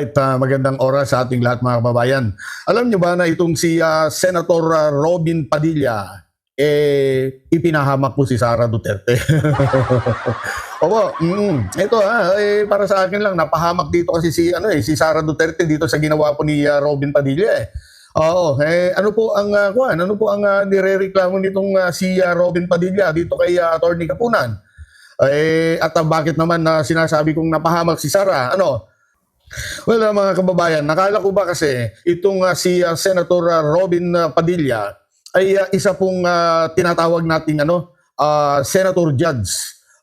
Alright, magandang oras sa ating lahat mga kababayan. Alam niyo ba na itong si Senator Robin Padilla, ipinahamak po si Sara Duterte. Opo, ito para sa akin lang, napahamak dito kasi si Sara Duterte dito sa ginawa po ni Robin Padilla eh. Oo, ano po ang nirereklamo nitong si Robin Padilla dito kay Attorney Kapunan? At bakit naman sinasabi kong napahamak si Sara? Well, mga kababayan, nakala ko ba kasi itong si Senator Robin Padilla ay isa pong tinatawag nating Senator Judge.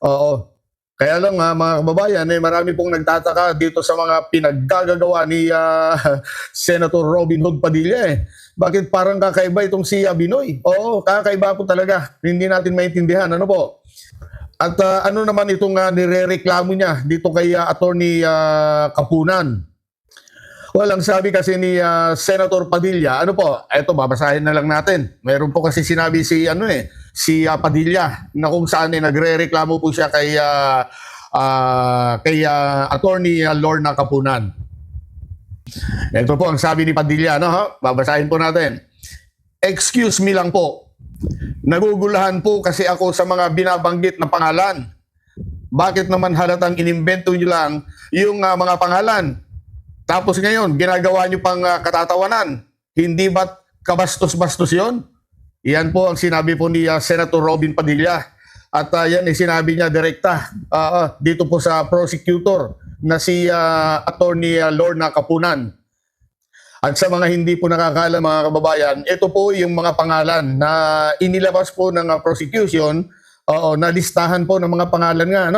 Oo. Kaya lang mga kababayan, marami pong nagtataka dito sa mga pinaggagawa ni Senator Robin Hood Padilla eh. Bakit parang kakaiba itong si Binoy? Oo, kakaiba po talaga. Hindi natin maintindihan. Ano po? At ano naman itong nirereklamo niya dito kay Attorney Kapunan? Well, ang sabi kasi ni Senator Padilla, eto babasahin na lang natin. Meron po kasi sinabi si Padilla na kung saan nagrereklamo po siya kay Attorney Lorna Kapunan. Ito po ang sabi ni Padilla, babasahin po natin. Excuse me lang po. Nagugulahan po kasi ako sa mga binabanggit na pangalan. Bakit naman halatang inimbento nyo lang yung mga pangalan? Tapos ngayon, ginagawa nyo pang katatawanan. Hindi ba't kabastos-bastos yon? Yan po ang sinabi po ni Senator Robin Padilla. At yan sinabi niya direkta dito po sa prosecutor na si Attorney Lorna Kapunan. At sa mga hindi po nakakaalam mga kababayan, ito po yung mga pangalan na inilabas po ng prosecution, na listahan po ng mga pangalan nga.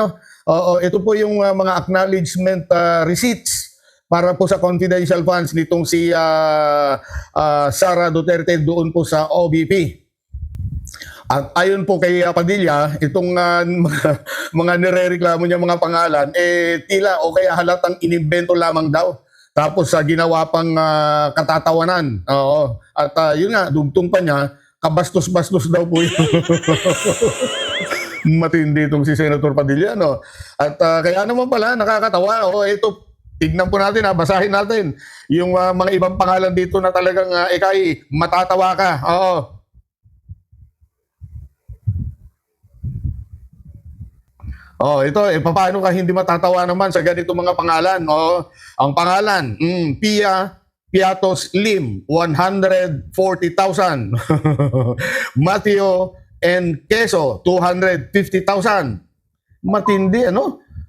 Ito po yung mga acknowledgement receipts para po sa confidential funds nitong si Sara Duterte doon po sa OBP. At ayon po kay Padilla, itong mga nirereklamo niya mga pangalan, tila o kaya halatang inimbento lamang daw. Tapos ginawa pang katatawanan. Oo. At yun nga, dugtong pa niya, kabastos-bastos daw po yun. Matindi itong si Senator Padilla, no? At kaya naman pala, nakakatawa. Ito, tignan po natin, basahin natin. Yung mga ibang pangalan dito na talagang matatawa ka. Oo. Ito, paano ka hindi matatawa naman sa ganito mga pangalan? Ang pangalan, Pia Piatos Lim, 140,000. Mateo N. Queso, 250,000. Matindi,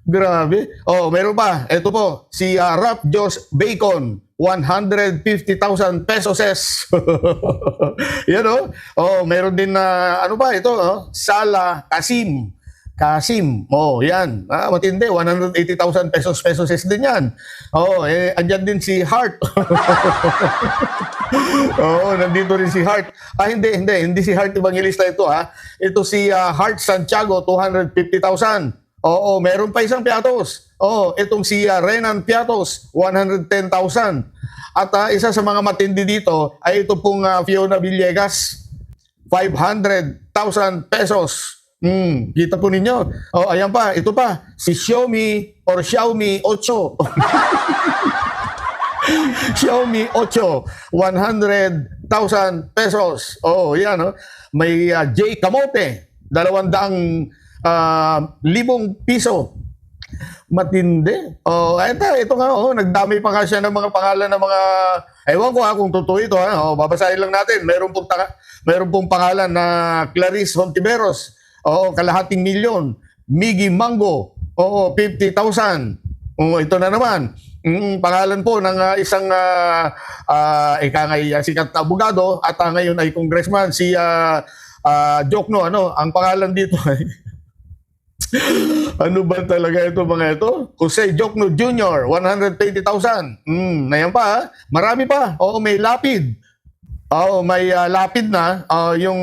Grabe. Meron pa. Ito po, si Rap Jos Bacon, 150,000 pesos. Yan, meron din na, ito, Sala Kasim, yan. Matindi, 180,000 pesos din yan. Andyan din si Hart. Nandito rin si Hart. Hindi si Hart Evangelista ito, Ito si Hart Santiago, 250,000. Meron pa isang Piatos. Itong si Renan Piatos, 110,000. At isa sa mga matindi dito ay ito pong Fiona Villegas, 500,000 pesos. Kita po ninyo. Ayan pa, ito pa, si Xiaomi 8. Xiaomi 8, 100,000 pesos. Yan, May J. Camote, 200,000 piso. Matindi. Ito nga, nagdami pa nga siya ng mga pangalan ng mga, ewan ko kung totoo ito, babasahin lang natin. Meron pong pangalan na Clarice Hontiveros, kalahating milyon. Miggy Mango, 50,000. Ito na naman. Pangalan po ng isang sikat na abogado at ngayon ay congressman, si Jokno. Ang pangalan dito ay ano ba talaga ito mga ito? Jose Jokno Jr., 120,000. Ayan pa, marami pa. May Lapid. May Lapid na, yung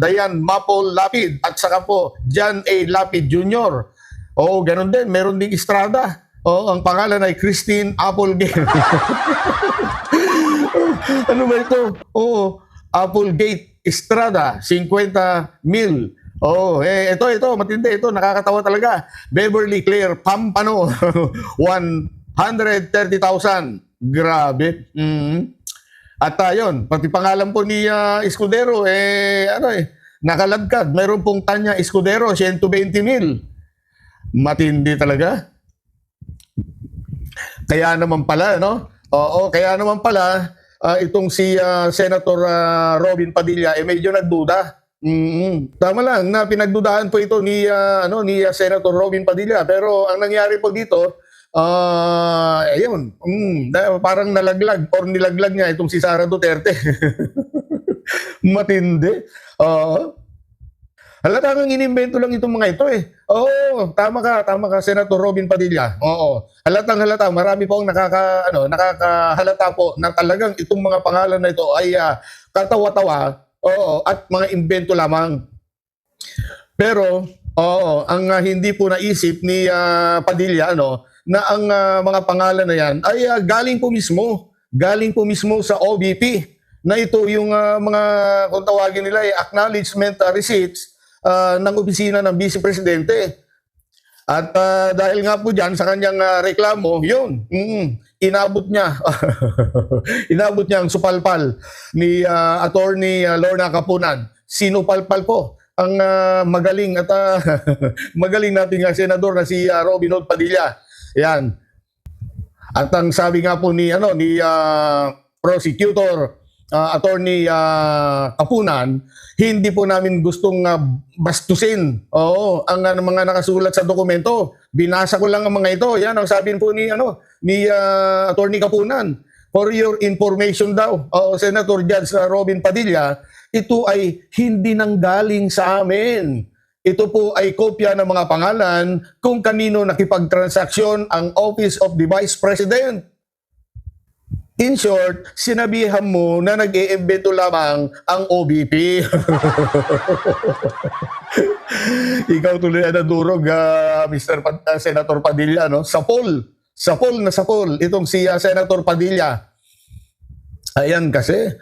Dayan Mapol Lapid at saka po John A. Lapid Jr. Ganun din, meron ding Estrada. Ang pangalan ay Christine Applegate. Ano ba ito? Applegate Estrada, 50,000. Ito, matindi ito, nakakatawa talaga. Beverly Claire Pampano, 130,000. Grabe. At yun, pati pangalan po ni Escudero, nakalagkad. Meron pong Tanya Escudero, 120,000. Matindi talaga. Kaya naman pala, no? Oo, kaya naman pala, itong si Senator Robin Padilla, medyo nagduda. Tama lang na pinagdudahan po ito ni Senator Robin Padilla, pero ang nangyari po dito, ayun, parang nalaglag or nilaglag niya itong si Sara Duterte. Matindi. Oo. Halata kang inimbento lang itong mga ito eh. Oo, tama ka Senator Robin Padilla. Oo. Halata, marami po ang nakakahalata po na talagang itong mga pangalan na ito ay katawa-tawa. Oo, at mga imbento lamang. Pero ang hindi po naisip ni Padilla na ang mga pangalan na yan ay galing po mismo sa OBP, na ito yung mga, kung tawagin nila acknowledgement receipts ng opisina ng Vice Presidente. At dahil nga po dyan sa kanyang reklamo, yun, inabot niya inabot niya ang supalpal ni Attorney Lorna Capunan. Sinupalpal po ang magaling at magaling nating senador na si Robin Hood Padilla. Yan. At ang sabi nga po ni prosecutor Attorney Capunan, hindi po namin gustong bastusin ang mga nakasulat sa dokumento. Binasa ko lang ang mga ito. Yan ang sabi po ni Attorney Capunan. For your information daw, Senator Judge Robin Padilla, ito ay hindi nanggaling sa amin. Ito po ay kopya ng mga pangalan kung kanino nakipagtransaksyon ang Office of the Vice President. In short, sinabihan mo na nag-iimbento lamang ang OBP. Ikaw tuloy na durog, Senator Padilla, no? Sapol itong si Senator Padilla. Ayan kasi,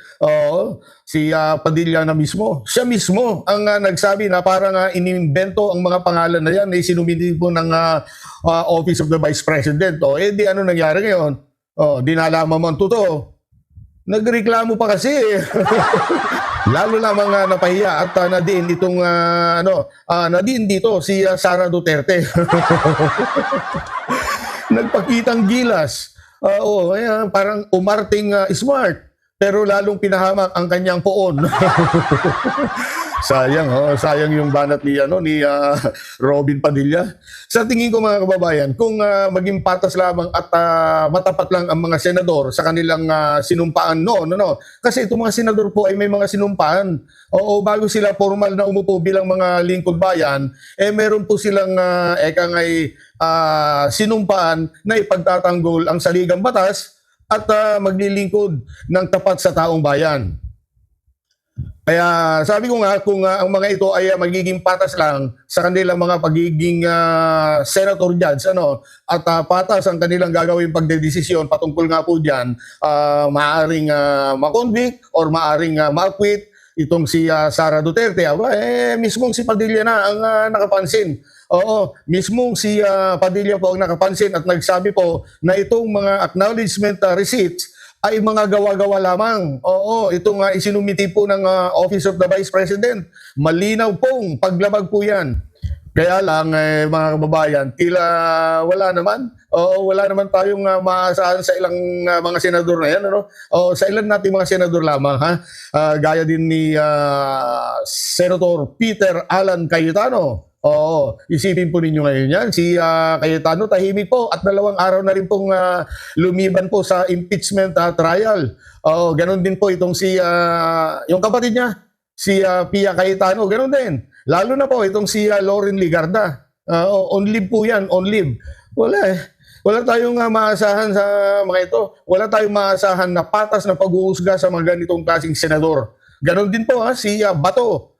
si Padilla na mismo, siya mismo ang nagsabi na parang inimbento ang mga pangalan na yan, sinumiti po ng Office of the Vice President. Di ano nangyari ngayon? Di nalaman mo ang totoo. Nagreklamo pa kasi. Lalo lamang napahiya at nadiin itong nadiin dito si Sara Duterte. Nagpakitang gilas. Parang umarting smart, pero lalong pinahamak ang kanyang poon. Sayang yung banat ni Robin Padilla. Sa tingin ko mga kababayan, kung maging patas lamang at matapat lang ang mga senador sa kanilang sinumpaan kasi itong mga senador po ay may mga sinumpaan. Bago sila formal na umupo bilang mga lingkod bayan, meron po silang sinumpaan na ipagtatanggol ang saligang batas at maglilingkod ng tapat sa taong bayan. Kaya sabi ko nga, kung ang mga ito ay magiging patas lang sa kanilang mga pagiging senator judge at patas ang kanilang gagawin pagdedesisyon patungkol nga po diyan, maaring makonvict or maaring ma-acquit itong si Sara Duterte. Mismong si Padilla na ang nakapansin. Mismong si Padilla po ang nakapansin at nagsabi po na itong mga acknowledgement receipts ay mga gawa-gawa lamang. Itong isinumiti po ng Office of the Vice President. Malinaw pong paglabag po yan. Kaya lang, mga kababayan, tila wala naman. Wala naman tayong maasahan sa ilang mga senador na yan. Sa ilan nating mga senador lamang. Gaya din ni Senator Peter Alan Cayetano. Isipin po ninyo ngayon yan. Si Cayetano tahimik po at 2 araw na rin pong lumiban po sa impeachment trial. Ganon din po itong si yung kapatid niya, si Pia Cayetano, ganon din. Lalo na po itong si Loren Legarda. On leave po yan, on leave. Wala tayong maasahan sa mga ito. Wala tayong maasahan na patas na pag-uusga sa mga ganitong klaseng senador. Ganon din po si Bato.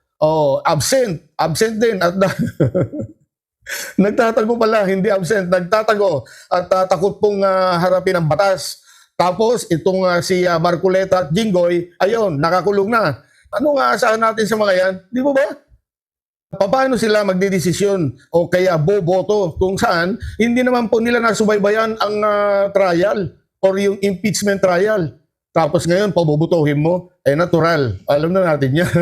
Absent din at nagtatago pala, hindi absent, nagtatago at takot pong harapin ang batas. Tapos itong si Marcoleta at Jinggoy, ayun, nakakulong na. Ano nga asahan natin sa mga yan? Di ba ba? Paano sila magdedesisyon o kaya boboto kung saan hindi naman po nila nasubaybayan ang trial or yung impeachment trial. Tapos ngayon, pabobotohin mo, natural. Alam na natin yan.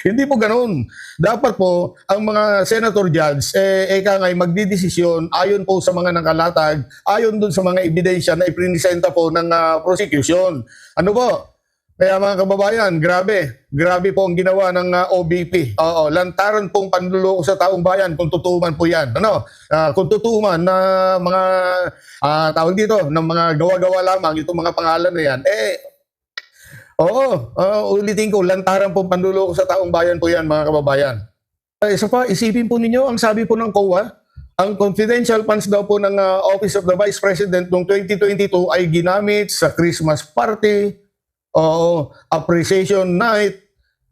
Hindi po ganun. Dapat po, ang mga senator judge, eka nga'y magdidesisyon ayon po sa mga nakalatag, ayon dun sa mga ebidensya na iprinisenta po ng prosecution. Ano po? Kaya mga kababayan, grabe po ang ginawa ng OBP. Oo, lantaran pong panluloko sa taong bayan kung tutuman po yan. Ano? Kung tutuman na mga tawag dito, ng mga gawa-gawa lamang, itong mga pangalan na yan, ulitin ko, lantaran pong panluloko sa taong bayan po yan, mga kababayan. Isa pa, isipin po ninyo, ang sabi po ng COA, ang confidential funds daw po ng Office of the Vice President noong 2022 ay ginamit sa Christmas party, appreciation night,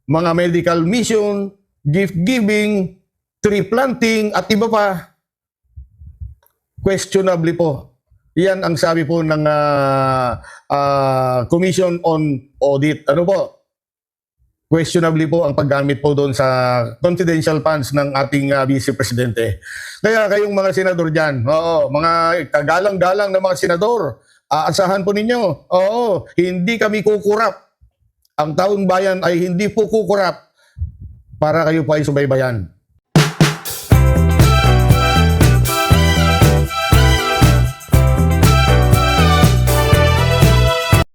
mga medical mission, gift giving, tree planting, at iba pa. Questionably po. Yan ang sabi po ng Commission on Audit. Ano po? Questionably po ang paggamit po doon sa confidential funds ng ating Vice Presidente. Kaya kayong mga senador dyan, mga kagalang-galang na mga senador, aasahan po ninyo, hindi kami kukurap. Ang taong bayan ay hindi po kukurap para kayo po ay subaybayan.